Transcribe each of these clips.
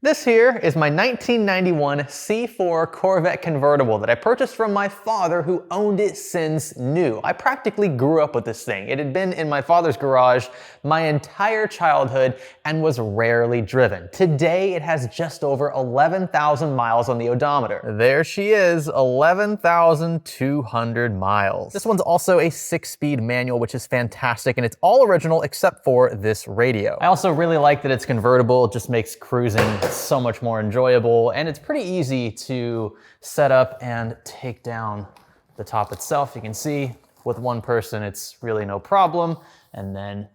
This here is my 1991 C4 Corvette convertible that I purchased from my father, who owned it since new. I practically grew up with this thing. It had been in my father's garage my entire childhood and was rarely driven. Today it has just over 11,000 miles on the odometer. There she is, 11,200 miles. This one's also a 6-speed manual, which is fantastic, and it's all original except for this radio. I also really like that it's convertible. It just makes cruising so much more enjoyable, and it's pretty easy to set up and take down the top itself. You can see with one person it's really no problem, and then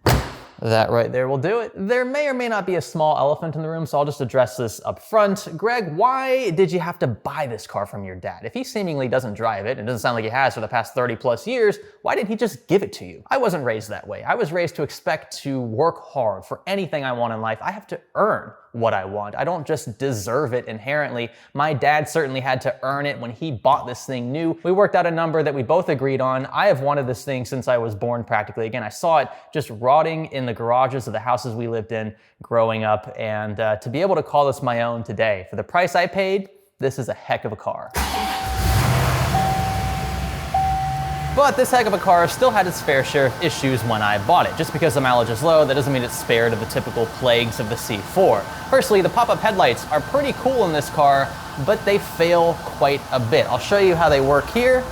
that right there will do it. There may or may not be a small elephant in the room, so I'll just address this up front. Greg, why did you have to buy this car from your dad? If he seemingly doesn't drive it, and it doesn't sound like he has for the past 30 plus years, why didn't he just give it to you? I wasn't raised that way. I was raised to expect to work hard for anything I want in life. I have to earn what I want. I don't just deserve it inherently. My dad certainly had to earn it when he bought this thing new. We worked out a number that we both agreed on. I have wanted this thing since I was born practically. Again, I saw it just rotting in the garages of the houses we lived in growing up, and to be able to call this my own today, for the price I paid, this is a heck of a car. But this heck of a car still had its fair share of issues when I bought it. Just because the mileage is low, that doesn't mean it's spared of the typical plagues of the C4. Firstly, the pop-up headlights are pretty cool in this car, but they fail quite a bit. I'll show you how they work here.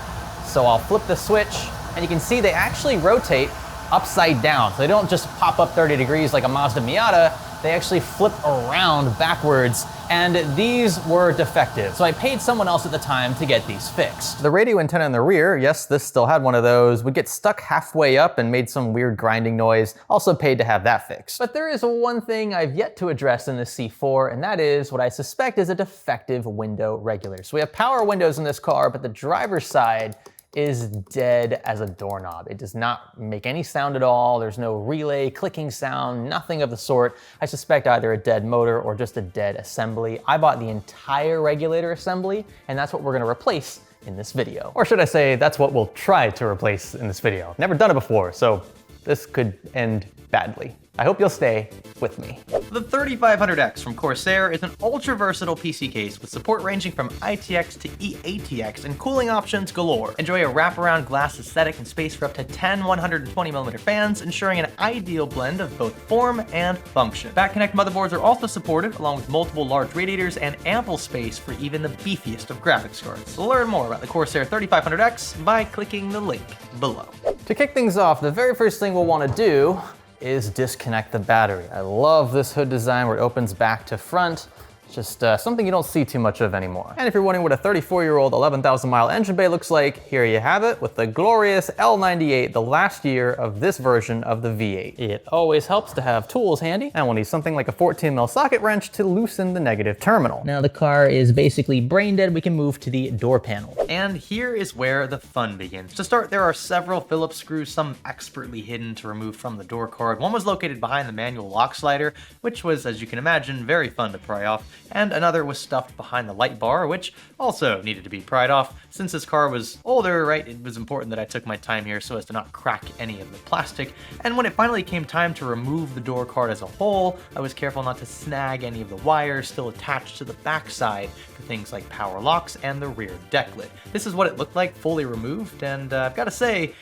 So I'll flip the switch, and you can see they actually rotate upside down. So they don't just pop up 30 degrees like a Mazda Miata, they actually flip around backwards, and these were defective. So I paid someone else at the time to get these fixed. The radio antenna in the rear, yes, this still had one of those, would get stuck halfway up and made some weird grinding noise. Also paid to have that fixed. But there is one thing I've yet to address in the C4, and that is what I suspect is a defective window regulator. So we have power windows in this car, but the driver's side is dead as a doorknob. It does not make any sound at all. There's no relay, clicking sound, nothing of the sort. I suspect either a dead motor or just a dead assembly. I bought the entire regulator assembly, and that's what we're gonna replace in this video. Or should I say, that's what we'll try to replace in this video. Never done it before, so this could end badly. I hope you'll stay with me. The 3500X from Corsair is an ultra-versatile PC case with support ranging from ITX to EATX and cooling options galore. Enjoy a wraparound glass aesthetic and space for up to 10 120mm fans, ensuring an ideal blend of both form and function. Back Connect motherboards are also supported, along with multiple large radiators and ample space for even the beefiest of graphics cards. So learn more about the Corsair 3500X by clicking the link below. To kick things off, the very first thing we'll want to do is disconnect the battery. I love this hood design where it opens back to front. Just something you don't see too much of anymore. And if you're wondering what a 34-year-old 11,000 mile engine bay looks like, here you have it with the glorious L98, the last year of this version of the V8. It always helps to have tools handy, and we'll need something like a 14mm socket wrench to loosen the negative terminal. Now the car is basically brain dead. We can move to the door panel. And here is where the fun begins. To start, there are several Phillips screws, some expertly hidden to remove from the door card. One was located behind the manual lock slider, which was, as you can imagine, very fun to pry off. And another was stuffed behind the light bar, which also needed to be pried off. Since this car was older, right, it was important that I took my time here so as to not crack any of the plastic. And when it finally came time to remove the door card as a whole, I was careful not to snag any of the wires still attached to the backside for things like power locks and the rear deck lid. This is what it looked like fully removed, and I've got to say,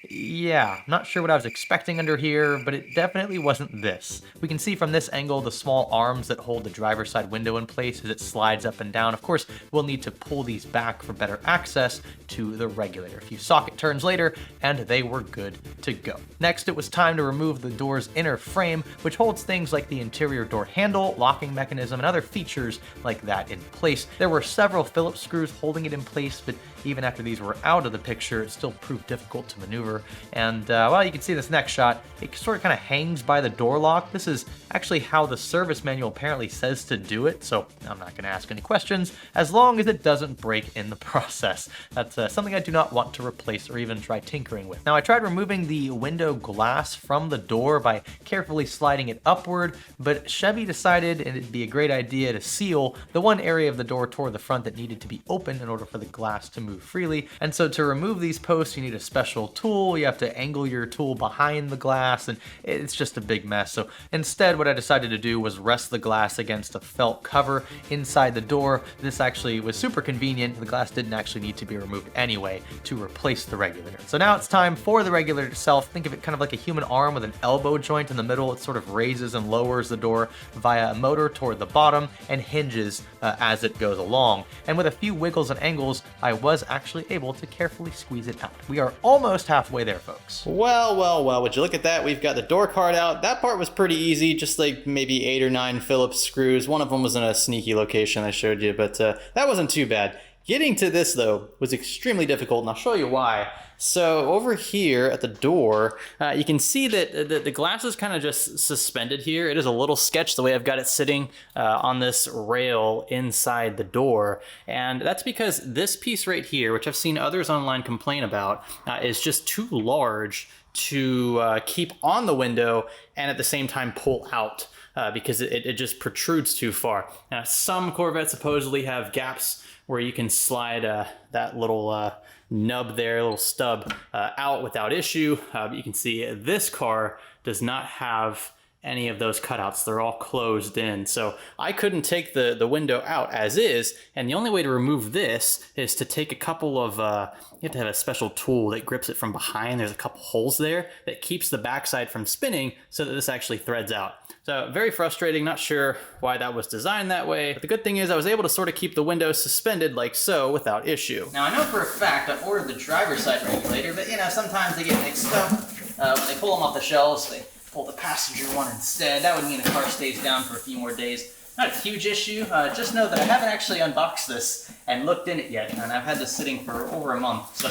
yeah, not sure what I was expecting under here, but it definitely wasn't this. We can see from this angle the small arms that hold the driver's side window in place as it slides up and down. Of course, we'll need to pull these back for better access to the regulator. A few socket turns later, and they were good to go. Next, it was time to remove the door's inner frame, which holds things like the interior door handle, locking mechanism, and other features like that in place. There were several Phillips screws holding it in place, but even after these were out of the picture, it still proved difficult to maneuver. And well, you can see this next shot, it sort of kind of hangs by the door lock. This is actually how the service manual apparently says to do it, so I'm not going to ask any questions, as long as it doesn't break in the process. That's something I do not want to replace or even try tinkering with. Now, I tried removing the window glass from the door by carefully sliding it upward, but Chevy decided it'd be a great idea to seal the one area of the door toward the front that needed to be open in order for the glass to move freely. And so to remove these posts, you need a special tool tool, you have to angle your tool behind the glass, and it's just a big mess. So instead, what I decided to do was rest the glass against a felt cover inside the door. This actually was super convenient. The glass didn't actually need to be removed anyway to replace the regulator. So now it's time for the regulator itself. Think of it kind of like a human arm with an elbow joint in the middle. It sort of raises and lowers the door via a motor toward the bottom and hinges as it goes along. And with a few wiggles and angles, I was actually able to carefully squeeze it out. We are almost halfway there, folks. Well, would you look at that? We've got the door card out. That part was pretty easy, just like maybe 8 or 9 Phillips screws. One of them was in a sneaky location I showed you, but that wasn't too bad. Getting to this, though, was extremely difficult, and I'll show you why. So over here at the door, you can see that the glass is kind of just suspended here. It is a little sketched the way I've got it sitting on this rail inside the door. And that's because this piece right here, which I've seen others online complain about, is just too large to keep on the window and at the same time pull out. Because it just protrudes too far. Now, some Corvettes supposedly have gaps where you can slide that little nub there, little stub out without issue. But you can see this car does not have any of those cutouts. They're all closed in. So I couldn't take the window out as is, and the only way to remove this is to take a couple of, you have to have a special tool that grips it from behind. There's a couple holes there that keeps the backside from spinning so that this actually threads out. So very frustrating, not sure why that was designed that way. But the good thing is I was able to sort of keep the window suspended like so without issue. Now I know for a fact I ordered the driver's side regulator, but you know, sometimes they get mixed up. When they pull them off the shelves, they pull the passenger one instead. That would mean the car stays down for a few more days. Not a huge issue, just know that I haven't actually unboxed this and looked in it yet, and I've had this sitting for over a month, so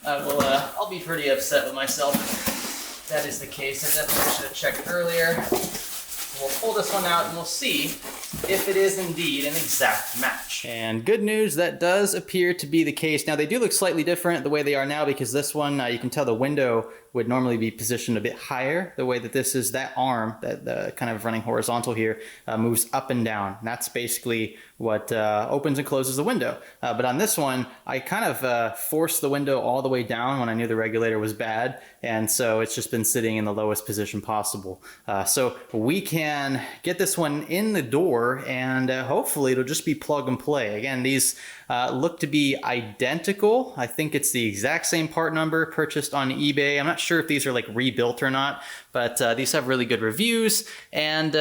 I'll be pretty upset with myself if that is the case. I definitely should have checked earlier. We'll pull this one out and we'll see if it is indeed an exact match. And good news, that does appear to be the case. Now they do look slightly different the way they are now, because this one, you can tell the window would normally be positioned a bit higher. The way that this is, that arm, that kind of running horizontal here, moves up and down. And that's basically what opens and closes the window. But on this one, I kind of forced the window all the way down when I knew the regulator was bad. And so it's just been sitting in the lowest position possible. So we can get this one in the door, and hopefully it'll just be plug and play. Again, these look to be identical. I think it's the exact same part number purchased on eBay. I'm not sure if these are like rebuilt or not, but these have really good reviews. And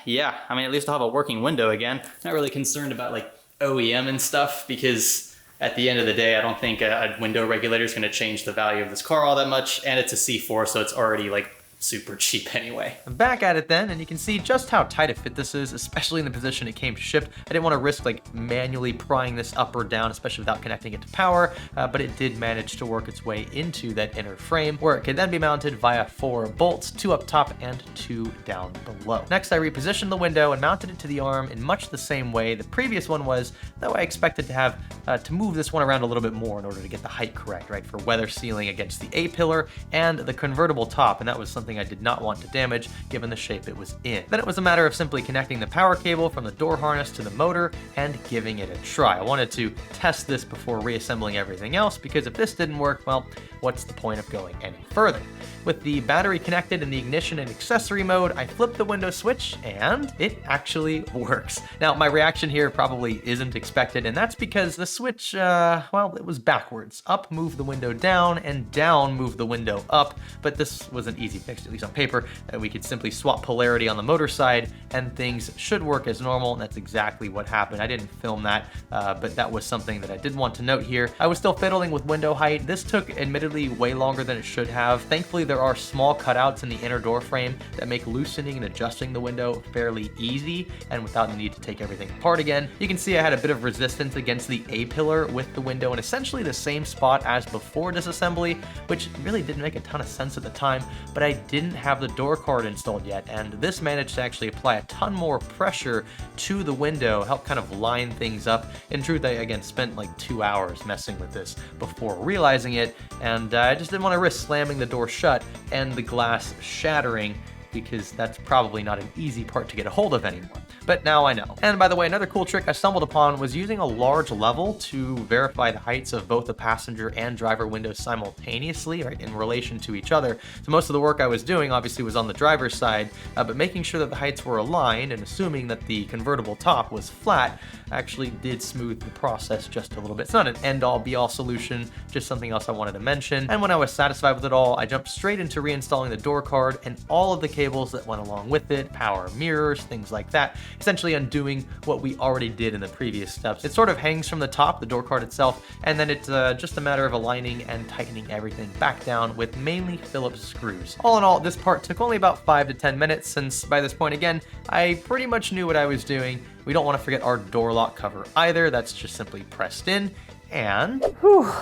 yeah, I mean, at least I'll have a working window again. Not really concerned about like OEM and stuff, because at the end of the day, I don't think a window regulator is going to change the value of this car all that much. And it's a C4, so it's already like super cheap anyway. I'm back at it then, and you can see just how tight a fit this is, especially in the position it came to ship. I didn't want to risk like manually prying this up or down, especially without connecting it to power, but it did manage to work its way into that inner frame, where it can then be mounted via 4 bolts, 2 up top and 2 down below. Next, I repositioned the window and mounted it to the arm in much the same way the previous one was, though I expected to have to move this one around a little bit more in order to get the height correct, right, for weather sealing against the A-pillar and the convertible top, and that was something I did not want to damage given the shape it was in. Then it was a matter of simply connecting the power cable from the door harness to the motor and giving it a try. I wanted to test this before reassembling everything else, because if this didn't work, well, what's the point of going any further? With the battery connected in the ignition and accessory mode, I flipped the window switch and it actually works. Now, my reaction here probably isn't expected, and that's because the switch, well, it was backwards. Up moved the window down, and down moved the window up, but this was an easy fix, at least on paper. We could simply swap polarity on the motor side and things should work as normal, and that's exactly what happened. I didn't film that, but that was something that I did want to note here. I was still fiddling with window height. This took admittedly way longer than it should have. Thankfully, there are small cutouts in the inner door frame that make loosening and adjusting the window fairly easy and without the need to take everything apart again. You can see I had a bit of resistance against the A-pillar with the window in essentially the same spot as before disassembly, which really didn't make a ton of sense at the time, but I didn't have the door card installed yet, and this managed to actually apply a ton more pressure to the window, help kind of line things up. In truth, I again spent like 2 hours messing with this before realizing it, and I just didn't want to risk slamming the door shut and the glass shattering, because that's probably not an easy part to get a hold of anymore. but now I know. And by the way, another cool trick I stumbled upon was using a large level to verify the heights of both the passenger and driver windows simultaneously, right, in relation to each other. So most of the work I was doing obviously was on the driver's side, but making sure that the heights were aligned and assuming that the convertible top was flat actually did smooth the process just a little bit. It's not an end-all be-all solution, just something else I wanted to mention. And when I was satisfied with it all, I jumped straight into reinstalling the door card and all of the cables that went along with it, power mirrors, things like that, essentially undoing what we already did in the previous steps. It sort of hangs from the top, the door card itself, and then it's just a matter of aligning and tightening everything back down with mainly Phillips screws. All in all, this part took only about 5 to 10 minutes, since by this point again, I pretty much knew what I was doing. We don't want to forget our door lock cover either. That's just simply pressed in, and whew,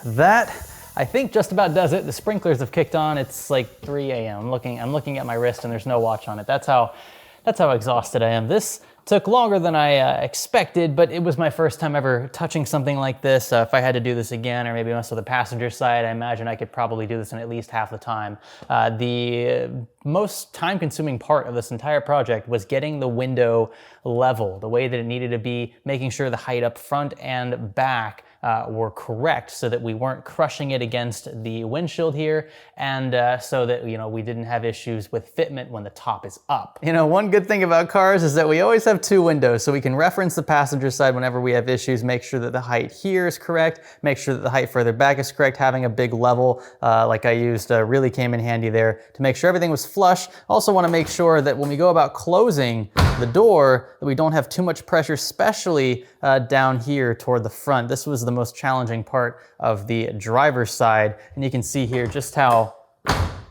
that I think just about does it. The sprinklers have kicked on. It's like 3 a.m. I'm looking at my wrist and there's no watch on it. That's how exhausted I am. This took longer than I expected, but it was my first time ever touching something like this. If I had to do this again, or maybe mess with the passenger side, I imagine I could probably do this in at least half the time. The most time-consuming part of this entire project was getting the window level, the way that it needed to be, making sure the height up front and back were correct so that we weren't crushing it against the windshield here, and so that, you know, we didn't have issues with fitment when the top is up. You know, one good thing about cars is that we always have 2 windows, so we can reference the passenger side whenever we have issues, make sure that the height here is correct, make sure that the height further back is correct. Having a big level like I used really came in handy there to make sure everything was flush. Also want to make sure that when we go about closing the door, that we don't have too much pressure, especially down here toward the front. This was the most challenging part of the driver's side, and you can see here just how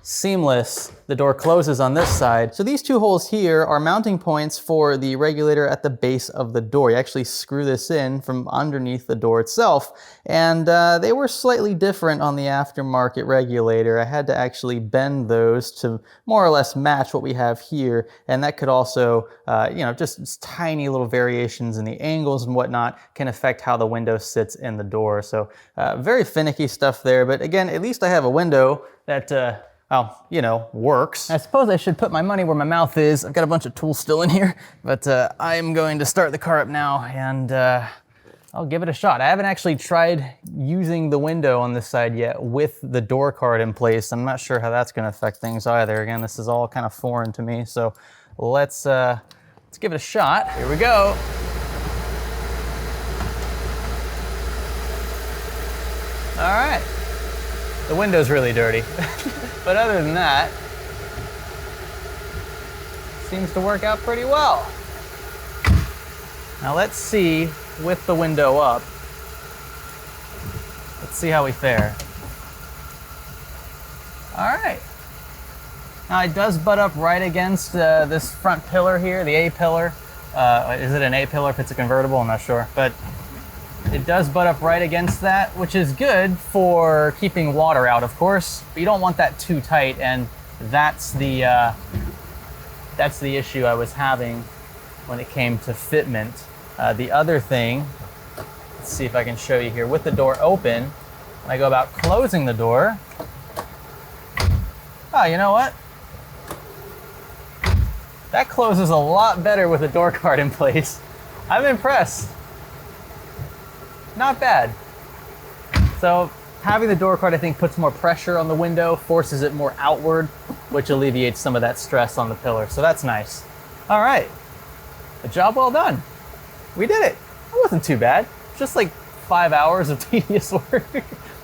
seamless the door closes on this side. So these 2 holes here are mounting points for the regulator at the base of the door. You actually screw this in from underneath the door itself, and they were slightly different on the aftermarket regulator. I had to actually bend those to more or less match what we have here, and that could also, you know, just tiny little variations in the angles and whatnot can affect how the window sits in the door. So very finicky stuff there, but again, at least I have a window that well, you know, works. I suppose I should put my money where my mouth is. I've got a bunch of tools still in here, but I'm going to start the car up now, and I'll give it a shot. I haven't actually tried using the window on this side yet with the door card in place. I'm not sure how that's gonna affect things either. Again, this is all kind of foreign to me, so let's give it a shot. Here we go. All right. The window's really dirty. But other than that, seems to work out pretty well. Now let's see, with the window up, let's see how we fare. All right. Now it does butt up right against this front pillar here, the A pillar. Is it an A pillar if it's a convertible? I'm not sure, but it does butt up right against that, which is good for keeping water out, of course, but you don't want that too tight, and that's the issue I was having when it came to fitment. The other thing, let's see if I can show you here, with the door open, when I go about closing the door, oh, you know what? That closes a lot better with the door card in place. I'm impressed. Not bad. So having the door card, I think, puts more pressure on the window, forces it more outward, which alleviates some of that stress on the pillar. So that's nice. All right, a job well done. We did it. It wasn't too bad. Just like 5 hours of tedious work.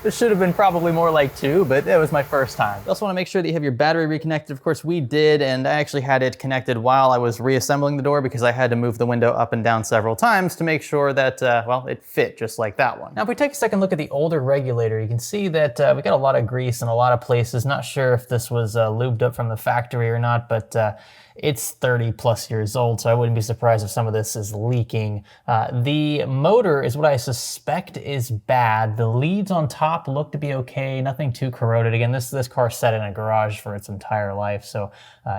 This should have been probably more like 2, but it was my first time. You also want to make sure that you have your battery reconnected. Of course, we did, and I actually had it connected while I was reassembling the door because I had to move the window up and down several times to make sure that, well, it fit just like that one. Now, if we take a second look at the older regulator, you can see that we got a lot of grease in a lot of places. Not sure if this was lubed up from the factory or not, but it's 30 plus years old, so I wouldn't be surprised if some of this is leaking. The motor is what I suspect is bad. The leads on top look to be okay, nothing too corroded. Again, this car sat in a garage for its entire life, so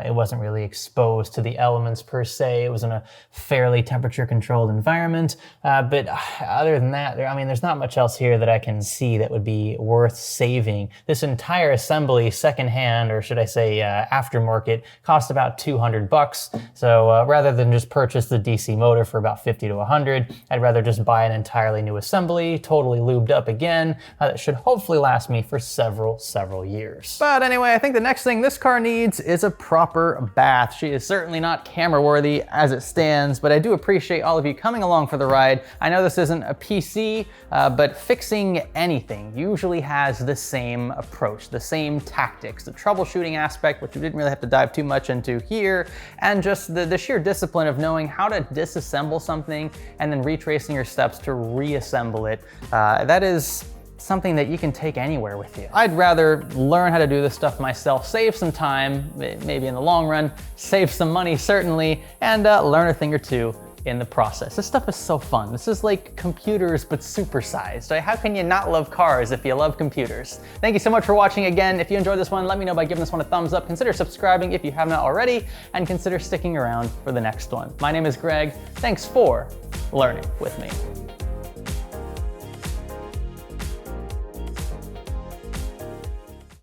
it wasn't really exposed to the elements per se. It was in a fairly temperature-controlled environment, but other than that, I mean, there's not much else here that I can see that would be worth saving. This entire assembly, secondhand, or should I say aftermarket, cost about $200. $200. So rather than just purchase the DC motor for about 50 to 100, I'd rather just buy an entirely new assembly, totally lubed up again, that should hopefully last me for several years. But anyway, I think the next thing this car needs is a proper bath. She is certainly not camera worthy as it stands, but I do appreciate all of you coming along for the ride. I know this isn't a PC, but fixing anything usually has the same approach, the same tactics, the troubleshooting aspect, which we didn't really have to dive too much into here, and just the sheer discipline of knowing how to disassemble something and then retracing your steps to reassemble it. That is something that you can take anywhere with you. I'd rather learn how to do this stuff myself, save some time, maybe in the long run, save some money certainly, and learn a thing or two in the process. This stuff is so fun. This is like computers, but supersized. How can you not love cars if you love computers? Thank you so much for watching again. If you enjoyed this one, let me know by giving this one a thumbs up. Consider subscribing if you have not already, and consider sticking around for the next one. My name is Greg. Thanks for learning with me.